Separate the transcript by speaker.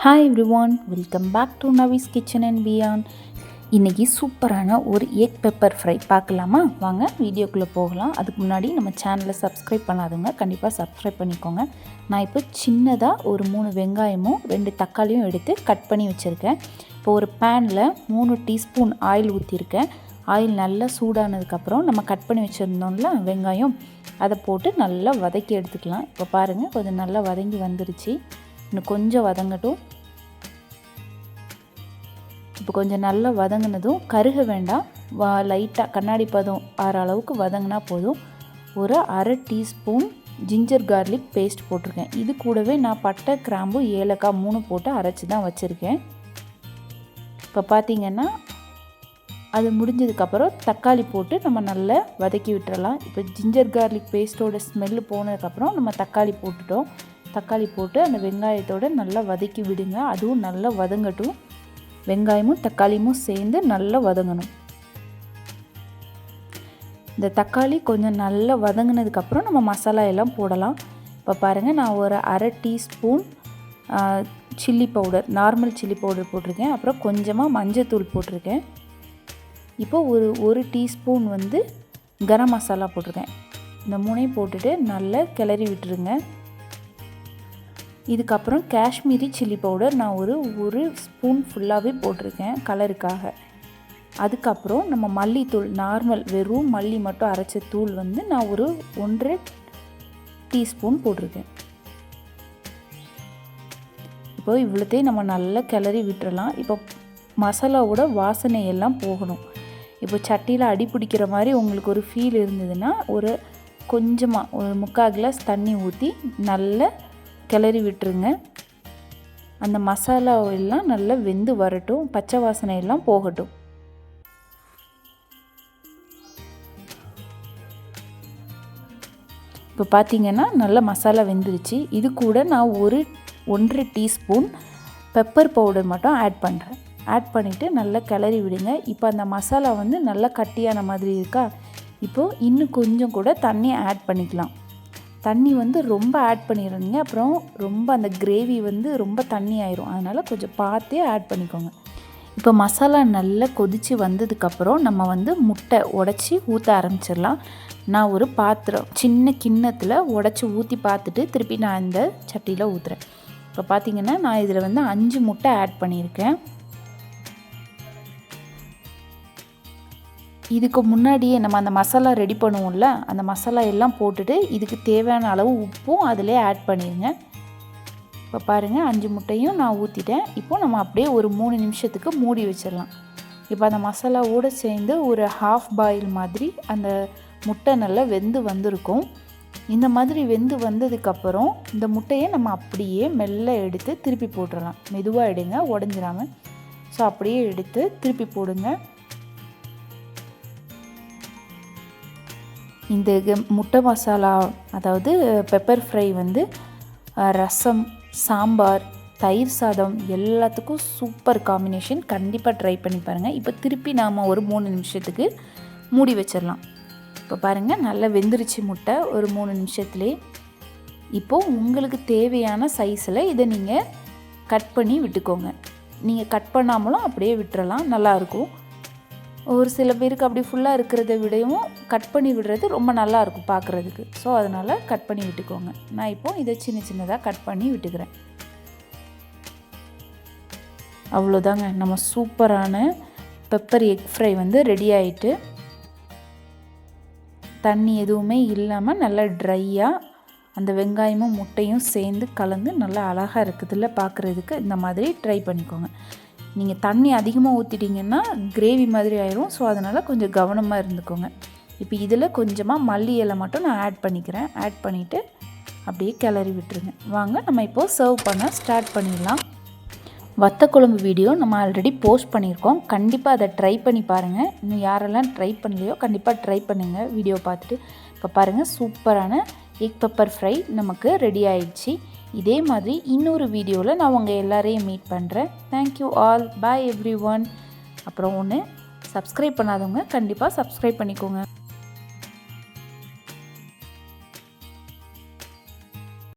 Speaker 1: Hi everyone, welcome back to Navi's Kitchen and Beyond. இன்றைக்கி சூப்பரான ஒரு எக் பெப்பர் ஃப்ரை பார்க்கலாமா? வாங்க வீடியோக்குள்ளே போகலாம். அதுக்கு முன்னாடி நம்ம சேனலை சப்ஸ்கிரைப் பண்ணாதவங்க கண்டிப்பாக சப்ஸ்கிரைப் பண்ணிக்கோங்க. நான் இப்போ சின்னதாக ஒரு 3 வெங்காயமும் 2 தக்காளியும் எடுத்து கட் பண்ணி வச்சுருக்கேன். இப்போ ஒரு பேனில் 3 டீஸ்பூன் ஆயில் ஊற்றிருக்கேன். ஆயில் நல்லா சூடானதுக்கப்புறம் நம்ம கட் பண்ணி வச்சுருந்தோம்ல வெங்காயம், அதை போட்டு நல்லா வதக்கி எடுத்துக்கலாம். இப்போ பாருங்கள், கொஞ்சம் நல்லா வதங்கி வந்துருச்சு. இன்னும் கொஞ்சம் வதங்கட்டும். இப்போ கொஞ்சம் நல்லா வதங்கினதும் கருக வேண்டாம், லைட்டாக கண்ணாடி பதம் ஆற அளவுக்கு வதங்கினா போதும். ஒரு அரை டீஸ்பூன் ஜிஞ்சர் கார்லிக் பேஸ்ட் போட்டிருக்கேன். இது கூடவே நான் பட்டை, கிராம்பு, ஏலக்காய் 3 போட்டு அரைச்சி தான் வச்சுருக்கேன். இப்போ பார்த்திங்கன்னா அது முடிஞ்சதுக்கப்புறம் தக்காளி போட்டு நம்ம நல்லா வதக்கி விட்டுறலாம். இப்போ ஜிஞ்சர் கார்லிக் பேஸ்ட்டோட ஸ்மெல்லு போனதுக்கப்புறம் நம்ம தக்காளி போட்டுட்டோம். தக்காளி போட்டு அந்த வெங்காயத்தோடு நல்லா வதக்கி விடுங்க. அதுவும் நல்லா வதங்கட்டும். வெங்காயமும் தக்காளியும் சேர்ந்து நல்லா வதங்கணும். இந்த தக்காளி கொஞ்சம் நல்லா வதங்கினதுக்கப்புறம் நம்ம மசாலா எல்லாம் போடலாம். இப்போ பாருங்கள், நான் ஒரு அரை teaspoon chilli powder, normal chilli powder போட்டிருக்கேன். அப்புறம் கொஞ்சமாக மஞ்சத்தூள் போட்டிருக்கேன். இப்போ ஒரு டீஸ்பூன் கரம் மசாலா போட்டிருக்கேன். இந்த 3ஐயும் போட்டுட்டு நல்லா கிளறி விட்டுருங்க. இதுக்கப்புறம் காஷ்மீரி சில்லி பவுடர் நான் ஒரு ஸ்பூன் ஃபுல்லாகவே போட்டிருக்கேன் கலருக்காக. அதுக்கப்புறம் நம்ம மல்லித்தூள், நார்மல் வெறும் மல்லி மட்டும் அரைச்ச தூள் நான் ஒரு 1.5 டீஸ்பூன் போட்டிருக்கேன். இப்போ இவ்வளோத்தையும் நம்ம நல்லா கிளறி விட்டுறலாம். இப்போ மசாலாவோட வாசனை எல்லாம் போகணும். இப்போ சட்டியில் அடி பிடிக்கிற மாதிரி உங்களுக்கு ஒரு ஃபீல் இருந்ததுன்னா கொஞ்சமாக ஒரு 3/4 கிளாஸ் தண்ணி ஊற்றி நல்லா கிளறி விட்டுருங்க. அந்த மசாலா எல்லாம் நல்லா வெந்து வரட்டும், பச்சை வாசனை எல்லாம் போகட்டும். இப்போ பார்த்திங்கன்னா நல்லா மசாலா வெந்துருச்சு. இது கூட நான் 1.5 டீஸ்பூன் பெப்பர் பவுடர் மட்டும் ஆட் பண்ணுறேன். ஆட் பண்ணிவிட்டு நல்லா கிளறி விடுங்க. இப்போ அந்த மசாலா நல்லா கட்டியான மாதிரி இருக்கா. இப்போது இன்னும் கொஞ்சம் கூட தண்ணி ஆட் பண்ணிக்கலாம். தண்ணி ரொம்ப ஆட் பண்ணிடுறீங்க, அப்புறம் ரொம்ப அந்த கிரேவி ரொம்ப தண்ணி ஆயிரும். அதனால் கொஞ்சம் பார்த்தே ஆட் பண்ணிக்கோங்க. இப்போ மசாலா நல்லா கொதித்து வந்ததுக்கப்புறம் நம்ம முட்டை உடச்சி ஊற்ற ஆரம்பிச்சிடலாம். நான் ஒரு பாத்திரம் சின்ன கிண்ணத்தில் உடச்சி ஊற்றி பார்த்துட்டு திருப்பி நான் இந்த சட்டியில் ஊற்றுறேன். இப்போ பார்த்திங்கன்னா நான் இதில் 5 முட்டை ஆட் பண்ணியிருக்கேன். இதுக்கு முன்னாடியே நம்ம அந்த மசாலா ரெடி பண்ணுவோம்ல, அந்த மசாலா எல்லாம் போட்டுட்டு இதுக்கு தேவையான அளவு உப்பும் அதிலே ஆட் பண்ணிடுங்க. இப்போ பாருங்கள், 5 முட்டையும் நான் ஊற்றிட்டேன். இப்போது நம்ம அப்படியே ஒரு 3 நிமிஷத்துக்கு மூடி வச்சிடலாம். இப்போ அந்த மசாலாவோடு சேர்ந்து ஒரு ஹாஃப் பாயில் மாதிரி அந்த முட்டை நல்லா வெந்து வந்திருக்கும். இந்த மாதிரி வெந்து வந்ததுக்கப்புறம் இந்த முட்டையை நம்ம அப்படியே மெல்ல எடுத்து திருப்பி போட்டுடலாம். மெதுவாக எடுங்க, உடஞ்சிடாமல். ஸோ அப்படியே எடுத்து திருப்பி போடுங்க. இந்த முட்டை மசாலா, அதாவது பெப்பர் ஃப்ரை ரசம், சாம்பார், தயிர் சாதம் எல்லாத்துக்கும் சூப்பர் காம்பினேஷன். கண்டிப்பாக ட்ரை பண்ணி பாருங்கள். இப்போ திருப்பி நாம் ஒரு 3 நிமிஷத்துக்கு மூடி வச்சிடலாம். இப்போ பாருங்கள், நல்லா வெந்துருச்சு முட்டை ஒரு 3 நிமிஷத்துலேயே. இப்போது உங்களுக்கு தேவையான சைஸில் இதை நீங்கள் கட் பண்ணி விட்டுக்கோங்க. நீங்கள் கட் பண்ணாமலும் அப்படியே விட்டுறலாம், நல்லாயிருக்கும். ஒரு சில பேருக்கு அப்படி ஃபுல்லாக இருக்கிறத விடவும் கட் பண்ணி விடுறது ரொம்ப நல்லாயிருக்கும் பார்க்குறதுக்கு. ஸோ அதனால் கட் பண்ணி விட்டுக்கோங்க. நான் இப்போது இதை சின்ன சின்னதாக கட் பண்ணி விட்டுக்கிறேன். அவ்வளோதாங்க, நம்ம சூப்பரான பெப்பர் எக் ஃப்ரை ரெடி ஆகிட்டு, தண்ணி எதுவுமே இல்லாமல் நல்லா ட்ரையாக அந்த வெங்காயமும் முட்டையும் சேர்ந்து கலந்து நல்லா அழகாக இருக்குதுல்ல பார்க்குறதுக்கு. இந்த மாதிரி ட்ரை பண்ணிக்கோங்க. நீங்கள் தண்ணி அதிகமாக ஊற்றிட்டிங்கன்னா கிரேவி மாதிரி ஆயிரும். ஸோ அதனால் கொஞ்சம் கவனமாக இருந்துக்கோங்க. இப்போ இதில் கொஞ்சமாக மல்லி இலை மட்டும் நான் ஆட் பண்ணிக்கிறேன். ஆட் பண்ணிவிட்டு அப்படியே கிளறி விட்டுருங்க. வாங்க நம்ம இப்போது சர்வ் பண்ண ஸ்டார்ட் பண்ணிடலாம். வத்தக்குழம்பு வீடியோ நம்ம ஆல்ரெடி போஸ்ட் பண்ணியிருக்கோம். கண்டிப்பாக அதை ட்ரை பண்ணி பாருங்கள். இன்னும் யாரெல்லாம் ட்ரை பண்ணலையோ கண்டிப்பாக ட்ரை பண்ணுங்கள் வீடியோ பார்த்துட்டு. இப்போ பாருங்கள், சூப்பரான எக் பெப்பர் ஃப்ரை நமக்கு ரெடி ஆயிடுச்சு. இதே மாதிரி இன்னொரு வீடியோவில் நான் உங்கள் எல்லாரையும் மீட் பண்ணுறேன். தேங்க்யூ ஆல், பாய் எவ்ரி ஒன். அப்புறம் சப்ஸ்கிரைப் பண்ணாதவங்க கண்டிப்பாக சப்ஸ்கிரைப் பண்ணிக்கோங்க.